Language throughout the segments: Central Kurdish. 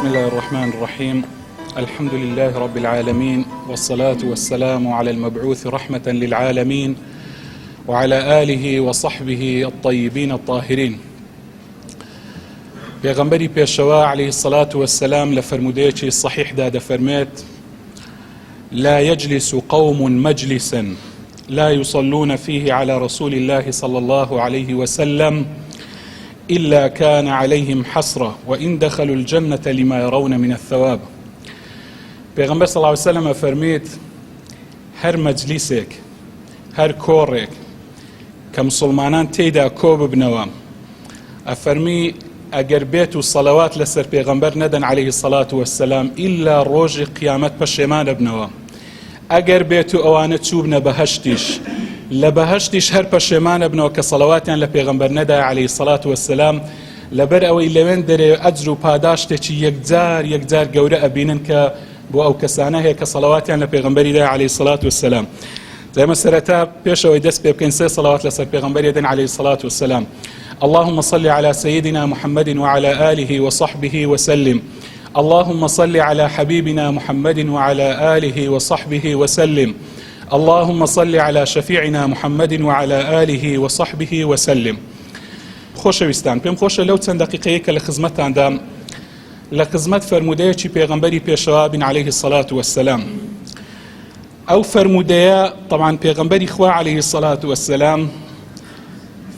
بسم الله الرحمن الرحيم. الحمد لله رب العالمين، والصلاة والسلام على المبعوث رحمة للعالمين وعلى آله وصحبه الطيبين الطاهرين. پیغمبری پیشوا عليه الصلاة والسلام لفرموديتي الصحيح داد فرميت: لا يجلس قوم مجلسا لا يصلون فيه على رسول الله صلى الله عليه وسلم إلا كان عليهم حسرة وإن دخلوا الجنة لما يرون من الثواب. پیغمبر صلى الله عليه وسلم فرميت: هر مجلسك هر كورك كمسلمانان تيدا كوب بنوام أفرمي ئەگەر بێت و سەڵەوات لەسەر پێغەمبەر نەدەن عليه الصلاة والسلام ئیلا ڕۆژی قیامەت پەشێمانە بنەوە. ئەگەر بێت و ئەوانە چوبنە بەهەشتیش لە بەهەشتیش هەر پەشێمانە بنەوە کە سەڵەواتیان لە پێغەمبەر نەدای عليه الصلاة والسلام، لەبەر ئەوەی لەوێن دەرێ ئەجر و پاداشتێکی یەکجار گەورە ئەبینن کە بۆ ئەو کەسانە هەیە کە سەڵەواتیان لە پێغەمبەری دای عليه الصلاة والسلام. دائما سەرەتا پێشەوەی دەست پێ بکەین سێ سەڵەوات لەسەر پێغەمبەری دەن عليه الصلاة والسلام. اللهم صل على سيدنا محمد وعلى آله وصحبه وسلم. اللهم صل على حبيبنا محمد وعلى آله وصحبه وسلم. اللهم صل على شفيعنا محمد وعلى آله وصحبه وسلم. خۆشەویستان، پێم خۆشە لەو چەند دقیقەیە کە لە خزمەتتاندا لە خزمەت فەرمودەیەکی پێغەمبەری پێشەوا بن عليه الصلاة والسلام. ئەو فەرمودەیە طبعا پێغەمبەری خوا عليه الصلاة والسلام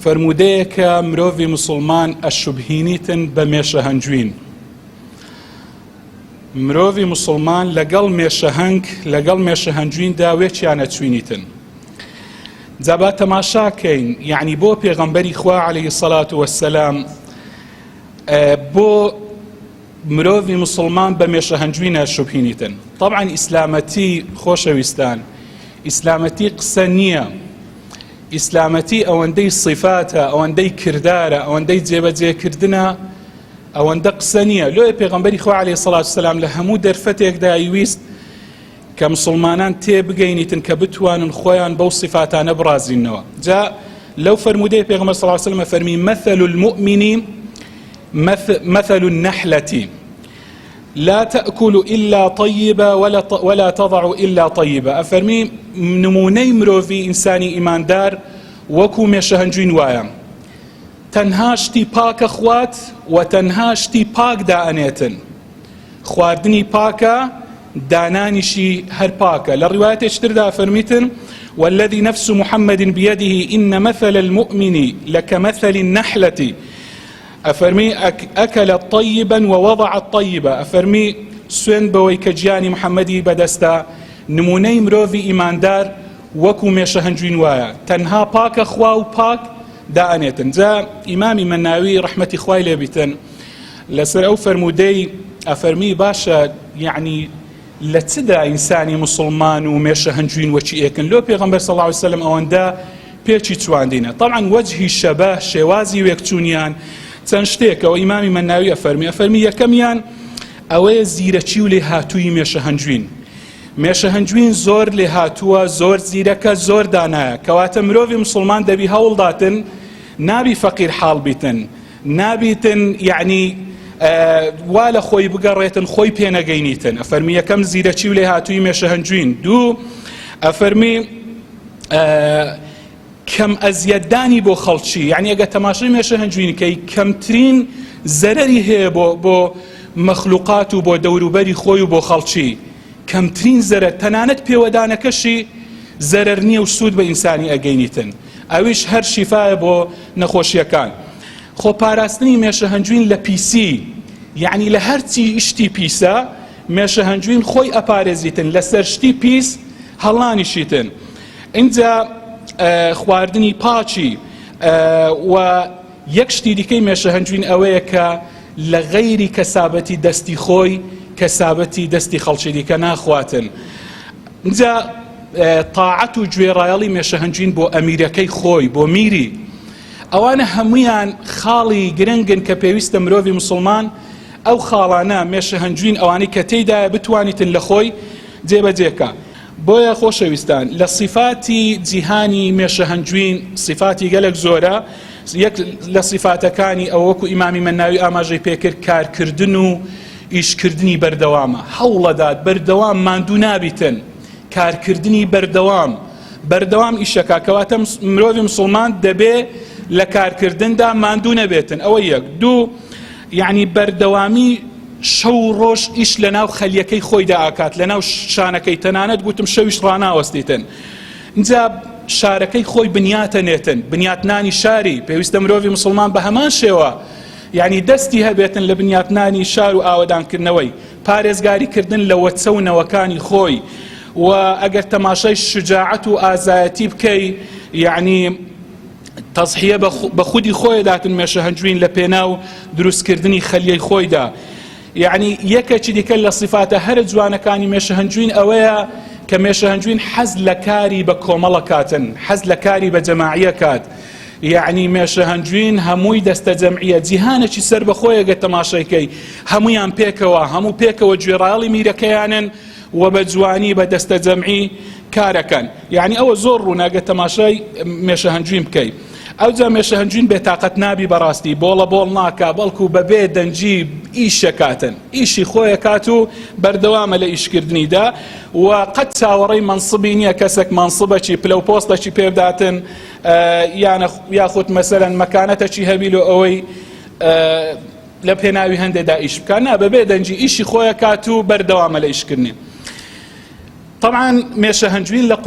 فرمودەیەکە مرۆڤی مسلمان ئەشوبهینیتن بە مێشە هەنجوین. مرۆڤی مسلمان لەگەڵ مێشە هەنجویندا وێکیان ئەچوینیتن. جا با تەماشاکەین، یعنی بۆ پێغەمبەری خوا عليه الصلاة والسلام بۆ مرۆڤی مسلمان بە مێشە هەنجوین ئەشوبهینیتن. طبعا ئیسلامەتی خۆشەویستان، ئیسلامەتی قسە نییە. ئیسلامەتی ئەوەندەی صفاتە، ئەوەندەی کردارە، ئەوەندەی جێبەجێکردنە، ئەوەندە قسە نییە. لۆیە پێغەمبەری خوا عەلەیهی سەڵاتو وسەلام لە هەموو دەرفەتێکدا ویست کە مسلمانان تێبگەینیتن کە بتوانن خۆیان بەو صفاتانە بڕازینەوە. جا لەو فەرمودەی پێغەمبەر صلی الله علیه وسلم فەرمی: مثل المؤمن مثل النحلة لا تأكل إلا طيبة ولا تضع إلا طيبة. أفرمي نموني مروفي إنساني إيمان دار وكو ميشهنجوين وايا، تنهاشتي باك أخوات وتنهاشتي باك دانيتن، خواردني باكا دانانشي هر باكا. للرواية اشتردا فرميتن: والذي نفس محمد بيده إن مثل المؤمن لكمثل النحلة. أفرمي أكلت طيبا ووضعت طيبا. أفرمي سوين بوي كجياني محمدي بدستا نموني مروفي إيمان دار وكو ميشة هنجوين وايا، تنها باك أخوا وباك دانيتن. جا إمامي مناوي رحمة إخوائي لبيتن لسر أو فرمودي أفرمي باشا، يعني لتدا إنساني مسلمان وميشة هنجوين وشي إيكن لو بيغمبر صلى الله عليه وسلم أواندا بيشي تواندينا. طبعا وجهي الشبه شوازي ويكتونيان چەند شتێکەوە ئیمامی مەناوی ئەفەرمی یەکەمیان ئەوەیە زیرەکی و لێ هاتووی مێشە هەنجوین. مێشە هەنجوین زۆر لێ هاتووە، زۆر زیرەکە، زۆر دانایە، کەواتە مرۆڤی مسلمان دەبی هەوڵداتن نابی فەقیر حاڵ بیتن، نابیتن یعنی وا لە خۆی بگەڕێتن خۆی پێنەگەینیتن. ئەفەرمی یەکەم زیرەکی و لێ هاتووی مێشە هەنجوین. دوو ئەفەرمی کەم ئەزیەتدانی بۆ خەڵکی، یعنی ئەگە تەماشای مێشە هەنجوینکەی کەمترین زەرەری هەیە بۆ مەخلوقات و بۆ دەوروبەری خۆی و بۆ خەڵکی، کەمترین زەرەر، تەنانەت پێوەدانەکەشی زەرەر نییە و سوود بە ئینسانی ئەگەینیتن. ئەویش هەر شیفایە بۆ نەخۆشیەکان. خۆپاراستنی مێشە هەنجوین لە پیسی، یعنی لە هەرچی شتی پیسە مێشە هەنجوین خۆی ئەپارێزیتن، لەسەر شتی پیس هەڵانیشیتن. اینجا خواردنی پاچی و یەک شتی دیکەی مێشە هەنجوین ئەوەیە کە لە غەیری کەسابەتی دەستی خۆی کەسابەتی دەستی خەڵکی دیکە ناخواتن. اینجا تاعەت و گوێڕایەڵی مێشە هەنجوین بۆ ئەمیرەکەی خۆی، بۆ میری، ئەوانە هەموویان خاڵی گرنگن کە پێویستە مرۆڤی مسلمان ئەو خاڵانە مێشە هەنجوین ئەوانەی کە تێیدایە بتوانیتن لە خۆی جێبەجێکە. بۆیە خۆشەویستان لە صفاتی جیهانی مێشە هەنجوین صفاتی گەلێک زۆرە. یەک لە صفاتەکانی ئەو وەکو ئیمامی مەناوی ئاماژەی پێکرد کارکردن و ئیشکردنی بەردەوامە، هەوڵەدات بەردەوام ماندوو نابیتن، کارکردنی بەردەوام ئیشەکە، کەواتە مرۆڤی مسلمان دەبێ لە کارکردندا ماندوو نەبێتن. ئەوە یەک. دوو، یعنی بەردەوامی شەو ڕۆژ ئیش لەناو خەلیەکەی خۆیدا ئاکات، لەناو شانەکەی، تەنانەت گوتم شەویش ڕاناوەستیتن. اینجا شارەکەی خۆی بنیاتە نێتن، بنیاتنانی شاری پێویستە مرۆڤی مسلمان بە هەمان شێوە یعنی دەستی هەبێتن لە بنیاتنانی شار و ئاوەدانکردنەوەی، پارێزگاریکردن لە وەچە و نەوەکانی خۆی، و ئەگەر تەماشای شجاعەت و ئازایەتی بکەی، یعنی تەضحیە بە خودی خۆی داتن مێشە هەنجوین لە پێناو دروستکردنی خەلیەی خۆیدا. یعنی یەکێکی دیکە لە صفاتە هەرە جوانەکانی مێشە هەنجوین ئەوەیە کە مێشە هەنجوین حەز لە کاری بە کۆمەڵە کاتن، حەز لە کاری بە جەماعیە کات. یعنی مێشە هەنجوین هەمووی دەستە جەمعیە، جیهانێکی سەر بەخۆیە گە تەماشایکەی، هەمویان پێکەوە، هەموو پێکەوە گوێڕاڵی میرەکەیانن و بە جوانی بە دەستە جەمعی کارەکەن. یعنی ئەوە زۆر ڕووناگە تەماشای مێشە هەنجوین بکەی. ئەوجا مێشە هەنجوین بێتاقەت نابی بەڕاستی، بۆڵە ناکا، بەڵکو بەبێ دەنجی ئیشەکاتن، ئیشی خۆیە کات و بەردەوامە لە ئیشکردنیدا، و قەت چاوەڕێی منسبی نییە کەسێک منسبەکی پلە و پۆستەکی پێبداتن یاخود مەسەرەن مەکانەتەکی هەبیل و ئەوەی لە پێناوی هەندێکدا ئیش بکە، نا بەبێ دەنجی ئیشی خۆیە کات و بەردەوامە لە ئیشکردنی. طبعا مێشە هەنجوین لە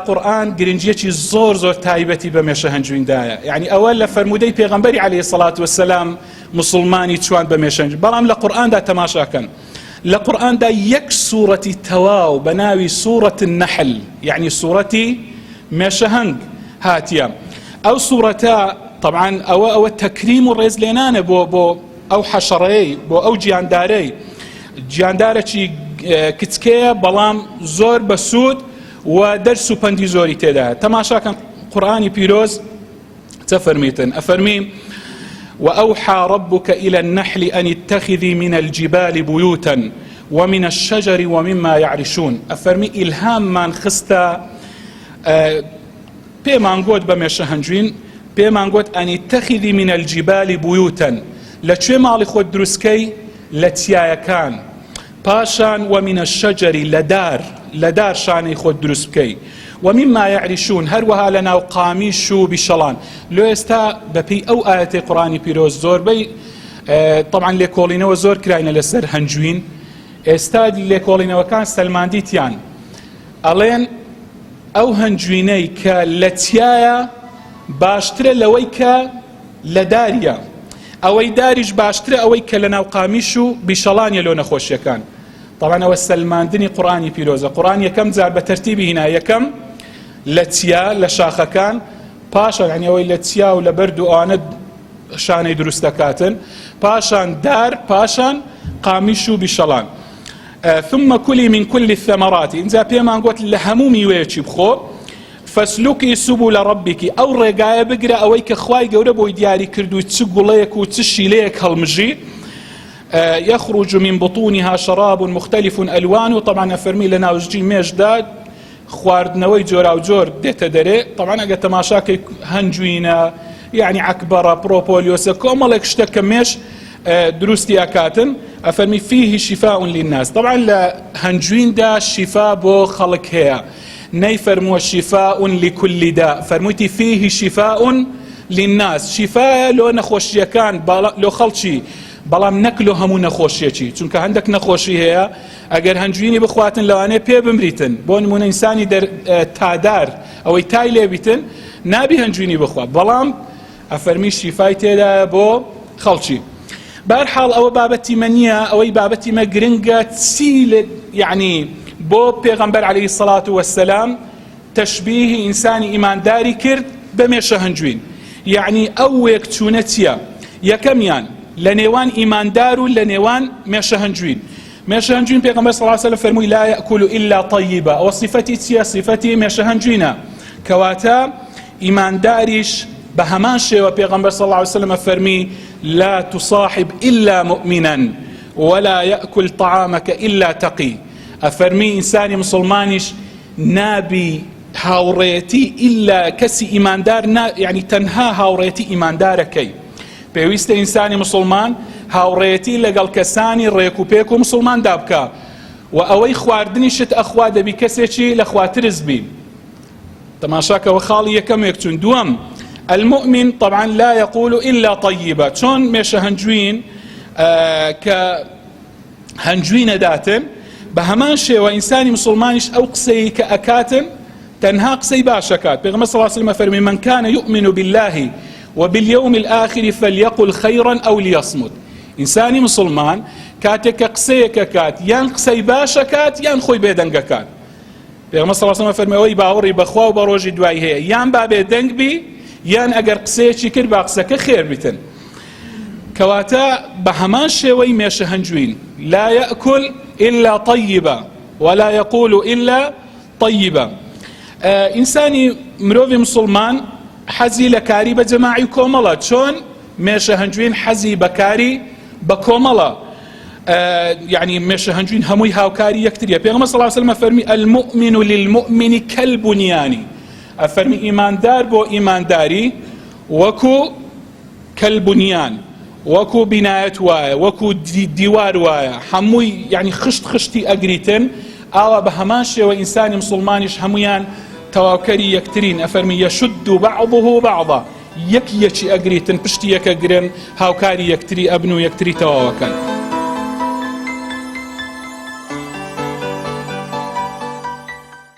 قورئان گرنگیەکی زۆر تایبەتی بە مێشە هەنجویندایە. یعنی ئەوە لە فەرمودەی پێغەمبەری عەلەیهی سەڵات وەسەلام مسلمانی چوان بە مێشە هەنجوین. بەڵام لە قورئاندا تەماشاکەن، لە قورئاندا یەک سوورەتی تەواو بە ناوی سوورەت النەحل، یعنی سوورەتی مێشە هەنگ هاتیە. ئەو سوورەتە طبعا ئەوە تەکریم و ڕێزلێنانە بۆ ئەو حەشەڕەیەی، بۆ ئەو گیاندارێکی کچکەیە بەڵام زۆر بەسوود و دەرس و پەندی زۆری تێدایە. تەماشاکەن قورئانی پیرۆز چە فەرمیتن؟ ئەفەرمی وأوحى ربك إلى النحل أن اتخذي من الجبال بيوتا ومن الشجر ومما يعرشون. أفرمي إلهام من خستا بيمان قد بميشة هنجوين، بيمان قد أن اتخذي من الجبال بيوتا، لچه مالي خود دروسكي لتيايا كان، پاشان ومن الشجر لدار شاني خود دروس بكي، ومما يعرشون هروها لنا وقاميش و بشلان. لو استا ببي او آيات قرآني بيروز زور بي طبعا ليكولينا وزور كراينا لسر هنجوين استاد ليكولينا وكان سلمان ديتيان ألين او هنجويني كالتيايا باشتر لويك لداريا، ئەوەی داریش باشترە ئەوەی کە لە ناو قامیش و بیشەڵانیە لۆ نەخۆشیەکان. طبعا ئەوە سەلماندنی قورئانی پیرۆزە. قورئان یەکەم جار بە تەرتیبی هینا، یەکەم لە چیا لە شاخەکان، پاشان یعنی ئەوەی لە چیا و لە بەرد و ئەوانە شانەی دروست دەکاتن، پاشان دار، پاشان قامیش و بیشەڵان. ثم كلي من كل الثمرات، اینجا پێمان گوت لە هەموو میوەیەکی بخۆ، فەسلوکی سبل ربکی، ئەو ڕێگایە بگرە ئەوەی کە خوای گەورە بۆی دیاری کردووی چ گوڵەیەک و چ شیلەیەک هەڵمژی. يخرج من بطونها شراب مختلف ألوان. طبعا أفرمي لنا وجي مێژدا خواردنەوەی جۆرا و جۆر دێتە دەرێ. طبعا ئەگە تەماشاکەی هەنجوینە یعنی عەکبەرە، پرۆپۆلیۆسە، کۆمەڵێک شتە کە مێش دروستی ئەکاتن. ئەفەرمی فيه شفاء للناس. طبعا لە هەنجویندا شیفا بۆ خەڵک هەیە، نەیفەرمووە شفاء لكل داء، فەرموویتی فيه شفاء للناس، شفاء لۆ نەخۆشیەکان لۆ خەڵکی، بەڵام نەک لۆ هەموو نەخۆشیەکی، چونکە هەندێک نەخۆشی هەیە ئەگەر هەنجوینی بخواتن لەوانەیە پێ بمریتن. بۆ نمونە ئینسانی تادار ئەوەی تای لێبیتن نابی هەنجوینی بخوات، بەڵام ئەفەرمی شیفای تێدایە بۆ خەڵکی. بەرحاڵ ئەوە بابەتی مە نییە، ئەوەی بابەتی مە گرنگە چی یعنی بۆ پێغەمبەر عەلەیهی سەڵات وەسەلام تەشبیهی ئینسانی ئیمانداری کرد بە مێشە هەنجوین. یعنی ئەو وەکچوونە چییە؟ یەکەمیان لە نێوان ئیماندار و لە نێوان مێشە هەنجوین. مێشە هەنجوین پێغەمبەر صلی الله علیه و سلم فەرمووی لا یأکل إلا طیبا، ئەوە صفەتی چییە؟ صفەتی مێشە هەنجوینە، کەواتە ئیمانداریش بە هەمان شێوە پێغەمبەر صلی الله علیه و سلم فەرمی لا تصاحب إلا مؤمنا ولا يأكل طعامك إلا تقي. ئەفەرمی ئینسانی مسلمانیش نابی هاوڕێتی ئیلا کەسی ئیماندار، یعنی تەنها هاوڕێتی ئیماندارەکەی، پێویستە ئینسانی مسلمان هاوڕێتی لەگەڵ کەسانی ڕێک و پێک و مسلمان دابکە و ئەوەی خواردنیشت ئەخوا دەبی کەسێکی لە خواترز بی. تەماشاکەوە خاڵی یەکەمێک چون. دووەم، المؤمن طبعا لا يقول إلا طيبة. چۆن مێشە هەنجوین کە هەنجوینە داتن بە هەمان شێوە ئینسانی مسلمانیش ئەو قسەی کە ئەکاتن تەنها قسەی باشەکات. پێغەمبەر صلی الله علیه و سلم فەرمی من كان يؤمن بالله وباليوم الآخر فليقل خيرا أو ليصمت. ئینسانی مسلمان کاتێک کە قسەیەکە کات یان قسەی باشەکات یان خۆی بێدەنگەکات. پێغەمبەر صلی الله علیه و سلم فەرمی ئەوەی باوەڕی بەخوا و بە ڕۆژی دوای هەیە یان با بێدەنگ بی یان ئەگەر قسەیەکی کرد با قسەکە خێر بیتن. کەواتە بە هەمان شێوەی مێشە هەنجوین لا يأكل إلا طيبة ولا يقول إلا طيبة. ئینسانی مرۆڤی مسلمان حەزی لە کاری بە جەماعی کۆمەڵە، چۆن مێشە هەنجوین حەزی بەکاری بە کۆمەڵە. يعني مێشە هەنجوین هەمووی هاوکاری یەکتریە. پێغەمبەر صلی الله علیه و سلم فەرمی المؤمن للمؤمن كالبنيان. ئەفەرمی ئیماندار بۆ ئیمانداری وەکو کەلبونیان، وەکو بینایەت وایە، وەکو دیوار وایە، هەمووی يعني خشتی ئەگریتن. ئاوا بە هەمان شێوە ئینسانی مسلمانیش هەمویان تەواوکەری یەکترین. ئەفەرمی يشد بعضه بعضا، یەکی ئەگریتن، پشتی یەکە گرن، هاوکاری یەکتری ئەبن و یەکتری تەواوەکەن.